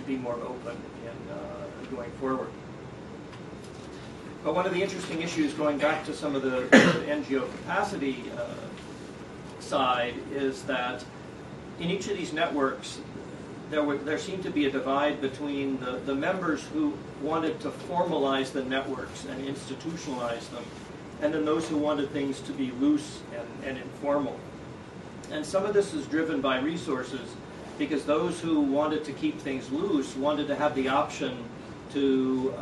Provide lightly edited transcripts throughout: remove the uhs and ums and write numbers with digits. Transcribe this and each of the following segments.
be more open in going forward. But one of the interesting issues, going back to some of the NGO capacity side, is that in each of these networks, there seemed to be a divide between the members who wanted to formalize the networks and institutionalize them, and then those who wanted things to be loose and informal. And some of this is driven by resources, because those who wanted to keep things loose wanted to have the option to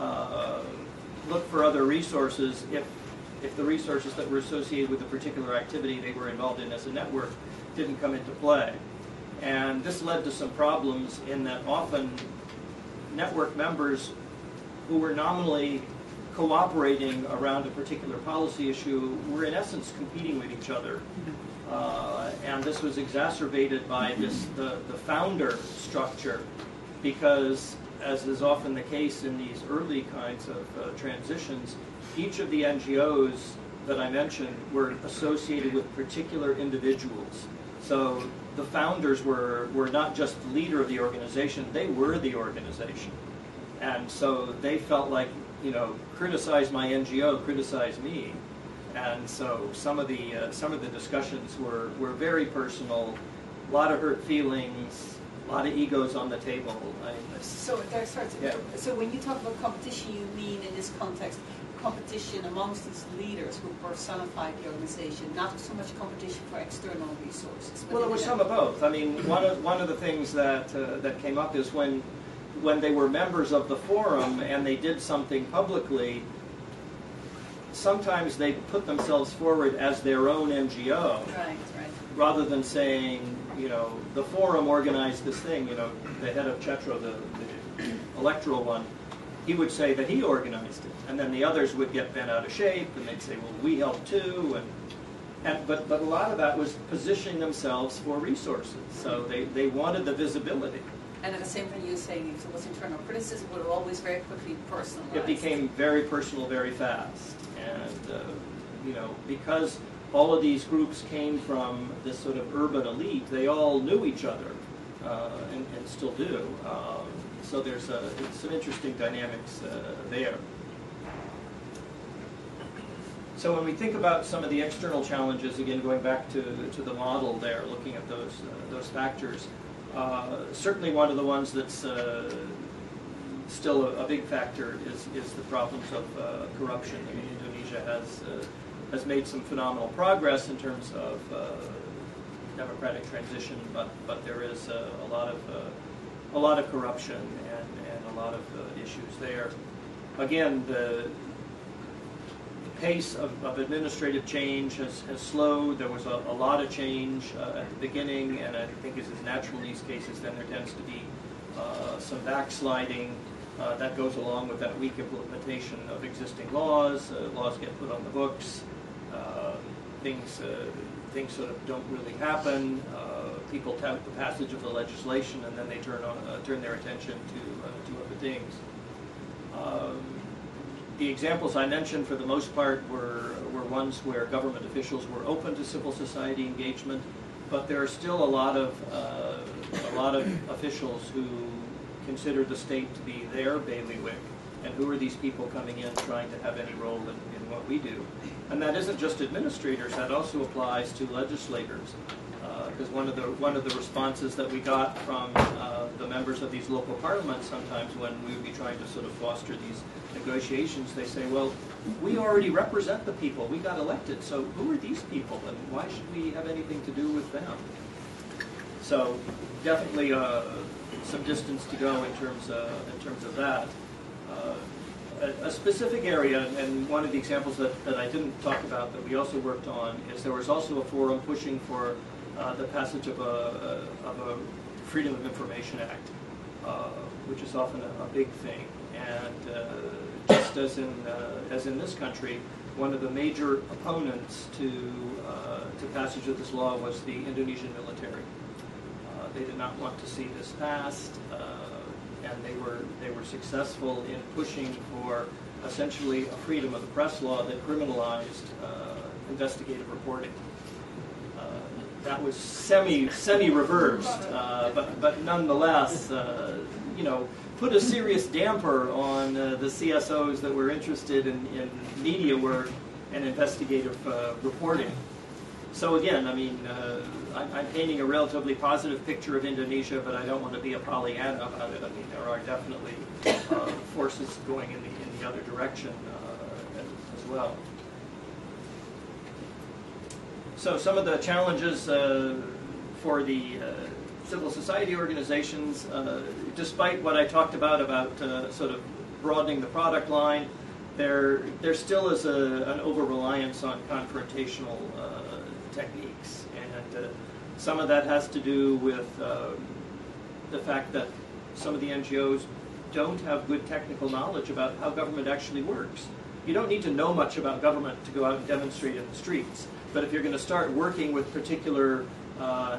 look for other resources if the resources that were associated with a particular activity they were involved in as a network didn't come into play. And this led to some problems in that often network members who were nominally cooperating around a particular policy issue were in essence competing with each other. And this was exacerbated by the founder structure, because, as is often the case in these early kinds of transitions, each of the NGOs that I mentioned were associated with particular individuals. So the founders were not just the leader of the organization, they were the organization. And so they felt like, you know, criticize my NGO, criticize me. And so some of the discussions were very personal, a lot of hurt feelings, a lot of egos on the table. So when you talk about competition, you mean in this context competition amongst these leaders who personified the organization, not so much competition for external resources. Well, there was some of both. I mean, one of the things that came up is when they were members of the forum and they did something publicly, sometimes they put themselves forward as their own NGO, rather than saying, you know, the forum organized this thing. You know, the head of Chetro, the electoral one, he would say that he organized it, and then the others would get bent out of shape, and they'd say, well, we helped too, but a lot of that was positioning themselves for resources. So they wanted the visibility. And at the same time, you're saying if there was internal criticism, it would always very quickly personalized. It became very personal very fast. And, you know, because all of these groups came from this sort of urban elite, they all knew each other, and still do. So there's some interesting dynamics there. So when we think about some of the external challenges, again, going back to the model there, looking at those factors, certainly one of the ones that's still a big factor is the problems of corruption. I mean, Indonesia has made some phenomenal progress in terms of democratic transition, but there is a lot of corruption and a lot of issues there. Again, the pace of administrative change has slowed. There was a lot of change at the beginning, and I think as is natural in these cases, then there tends to be some backsliding. That goes along with that weak implementation of existing laws. Laws get put on the books. Things sort of don't really happen. People tout the passage of the legislation, and then they turn their attention to other things. The examples I mentioned, for the most part, were ones where government officials were open to civil society engagement, but there are still a lot of officials who consider the state to be their bailiwick, and who are these people coming in trying to have any role in what we do. And that isn't just administrators, that also applies to legislators. Because one of the responses that we got from the members of these local parliaments sometimes when we would be trying to sort of foster these negotiations, they say, well, we already represent the people, we got elected, so who are these people and why should we have anything to do with them? So definitely some distance to go in terms of that. A specific area, and one of the examples that I didn't talk about that we also worked on, is there was also a forum pushing for the passage of a Freedom of Information Act, which is often a big thing. And just as in this country, one of the major opponents to passage of this law was the Indonesian military. They did not want to see this passed, and they were successful in pushing for essentially a freedom of the press law that criminalized investigative reporting. that was semi-reversed, but nonetheless, you know, put a serious damper on the CSOs that were interested in media work and investigative reporting. So again, I mean, I'm painting a relatively positive picture of Indonesia, but I don't want to be a Pollyanna about it. I mean, there are definitely forces going in the other direction as well. So some of the challenges for the civil society organizations, despite what I talked about sort of broadening the product line, there still is an over-reliance on confrontational techniques. And some of that has to do with the fact that some of the NGOs don't have good technical knowledge about how government actually works. You don't need to know much about government to go out and demonstrate in the streets. But if you're going to start working with particular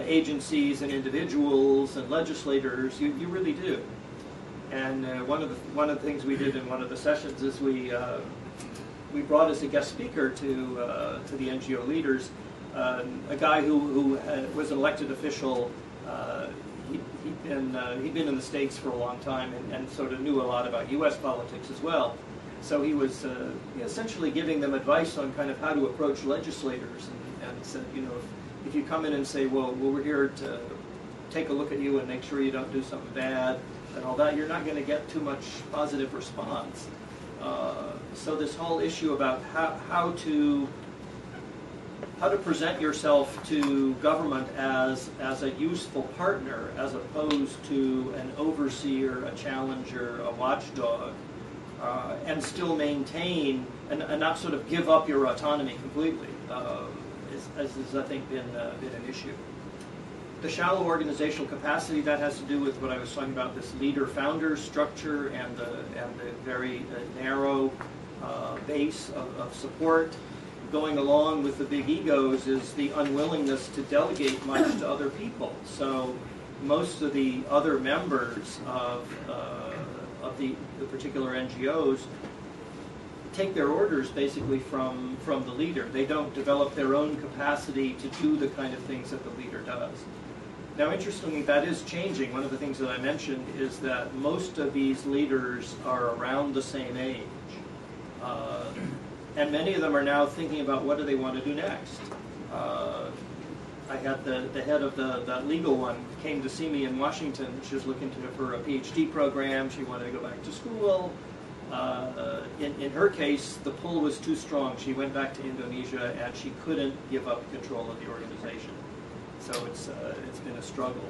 agencies and individuals and legislators, you really do. And one of the things we did in one of the sessions is we brought as a guest speaker to the NGO leaders a guy who was an elected official. He'd been in the States for a long time and sort of knew a lot about U.S. politics as well. So he was essentially giving them advice on kind of how to approach legislators, and said, you know, if you come in and say, well, we're here to take a look at you and make sure you don't do something bad and all that, you're not going to get too much positive response. So this whole issue about how to present yourself to government as a useful partner, as opposed to an overseer, a challenger, a watchdog, and still maintain and not sort of give up your autonomy completely, has I think been an issue. The shallow organizational capacity, that has to do with what I was talking about, this leader-founder structure and the very narrow base of support. Going along with the big egos is the unwillingness to delegate much to other people. So most of the other members of the particular NGOs take their orders basically from the leader. They don't develop their own capacity to do the kind of things that the leader does. Now, interestingly, that is changing. One of the things that I mentioned is that most of these leaders are around the same age. And many of them are now thinking about what do they want to do next. I had the head of that legal one came to see me in Washington. She was looking for a PhD program. She wanted to go back to school. In her case, the pull was too strong. She went back to Indonesia, and she couldn't give up control of the organization. So it's been a struggle.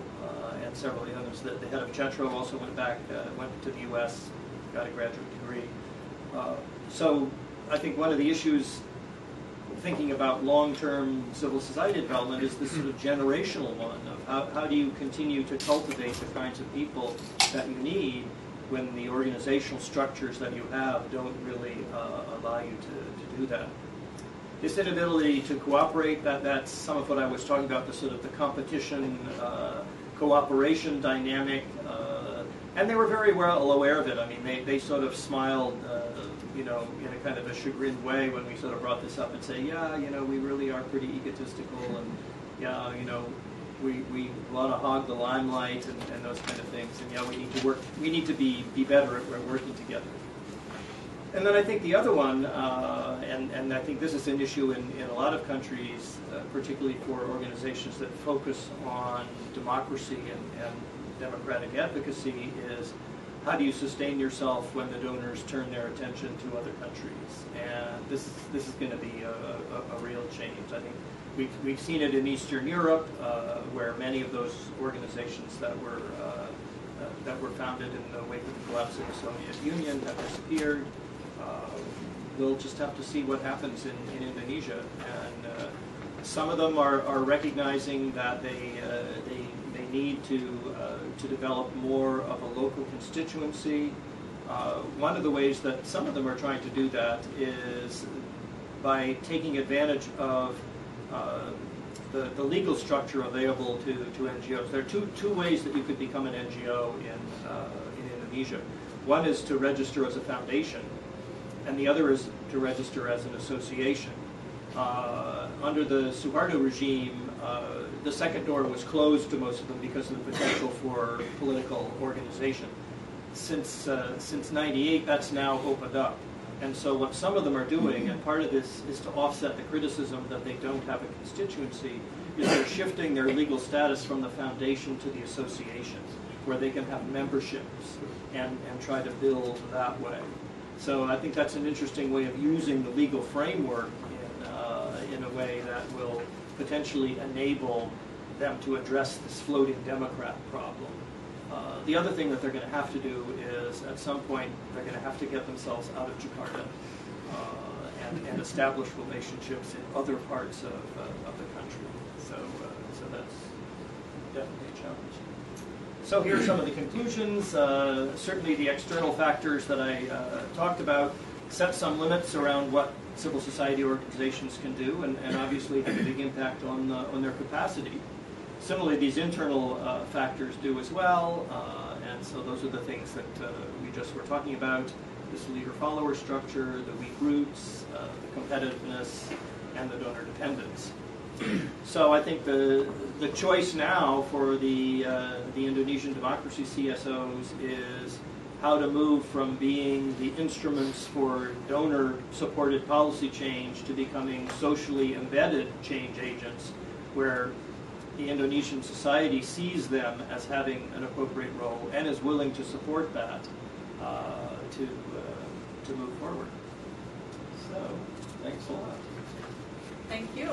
And several of the others. The head of Chetro also went to the U.S., got a graduate degree. So I think one of the issues thinking about long-term civil society development is this sort of generational one of how do you continue to cultivate the kinds of people that you need when the organizational structures that you have don't really allow you to do that. This inability to cooperate, that's some of what I was talking about, the sort of the competition, cooperation dynamic, and they were very well aware of it. I mean, they sort of smiled, you know, in a kind of a chagrined way when we sort of brought this up and say, yeah, you know, we really are pretty egotistical, and yeah, you know, we want to hog the limelight and those kind of things, and yeah, we need to be better at working together. And then I think the other one, and I think this is an issue in a lot of countries, particularly for organizations that focus on democracy and democratic advocacy, is how do you sustain yourself when the donors turn their attention to other countries? And this is going to be a real change. I think we've seen it in Eastern Europe, where many of those organizations that were founded in the wake of the collapse of the Soviet Union have disappeared. We'll just have to see what happens in Indonesia, and some of them are recognizing that they need to develop more of a local constituency. One of the ways that some of them are trying to do that is by taking advantage of the legal structure available to NGOs. There are two ways that you could become an NGO in Indonesia. One is to register as a foundation, and the other is to register as an association. Under the Suharto regime, the second door was closed to most of them because of the potential for political organization. Since '98, that's now opened up. And so what some of them are doing, and part of this is to offset the criticism that they don't have a constituency, is they're shifting their legal status from the foundation to the association, where they can have memberships and try to build that way. So I think that's an interesting way of using the legal framework in a way that will potentially enable them to address this floating Democrat problem. The other thing that they're going to have to do is, at some point, they're going to have to get themselves out of Jakarta and establish relationships in other parts of the country. So that's definitely a challenge. So here are some of the conclusions. Certainly the external factors that I talked about set some limits around what civil society organizations can do, and obviously have a big impact on their capacity. Similarly, these internal factors do as well, and so those are the things that we just were talking about: this leader-follower structure, the weak roots, the competitiveness, and the donor dependence. So I think the choice now for the Indonesian democracy CSOs is how to move from being the instruments for donor-supported policy change to becoming socially embedded change agents, where the Indonesian society sees them as having an appropriate role and is willing to support that to move forward. So, thanks a lot. Thank you.